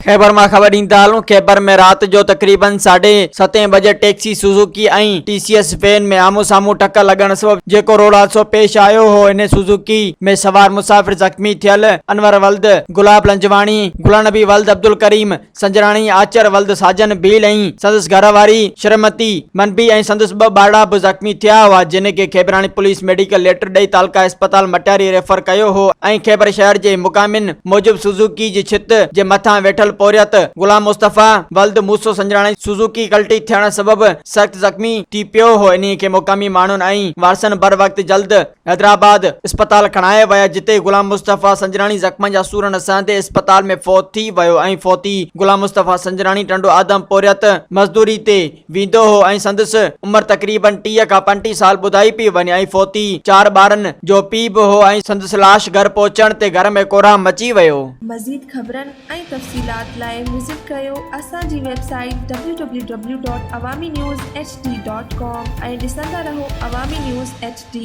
खैबर में खबर ॾींदा हलूं। खैबर में रात जो तकरीबन 7:30 बजे टैक्सी सुजुकी ऐं टीसीएस वैन में आमो साम्हूं टक्कर लगण सबब जेको रोड हादसो पेश आयो हो। इन सुजुकी में सवार मुसाफ़िर जख्मी थियल अनवर वल्द, गुलाब लंजवाणी, गुलाम नबी वल्द, अब्दुल करीम संजराणी, आचर वल्द साजन भील ऐं संदसि घरवारी श्रीमती मनबी ऐं संदसि ॿ ॿारड़ा बि ज़ख्मी थिया हुआ, जिन खे खैबरानी पुलिस मेडिकल लेटर ॾेई तालका अस्पताल मटियारी रेफर कयो हो। ऐं खैबर शहर जे मुकामिन मूजिब सुजुकी जी छित जे मथां वेठल पोरियत गुलाम मुस्तफ़ा वल्द मूसो संजराणी सुजुकी कल्टी थियण सबब सख्त जख्मी थी पियो हो। इन खे मुकामी माण्हुनि ऐं वारसनि बर वक्त जल्द हैदराबाद अस्पताल खणाए विया, जिते गुलाम मुस्तफ़ा संजराणी ज़ख्मनि जा सूर न सहंदे अस्पताल में फौत थी वियो ऐं फौती गुलाम मुस्तफ़ा संजराणी टंडो आदम पोरियत मज़दूरी ते वेंदो हो ऐं संदसि उमिरि तकरीबन 30 खां 35 साल ॿुधाई पई वञे ऐं फौती 4 ॿारनि जो पीउ बि हो ऐं संदसि लाश घर पहुचण ते घर में कोराम मची वियो। मज़ीद ख़बरनि ऐं तफ़सीलात लाइ विज़िट कयो असांजी वेबसाइट www.awamiNewsHD.com ऐं ॾिसंदा रहो अवामी न्यूज़ HD।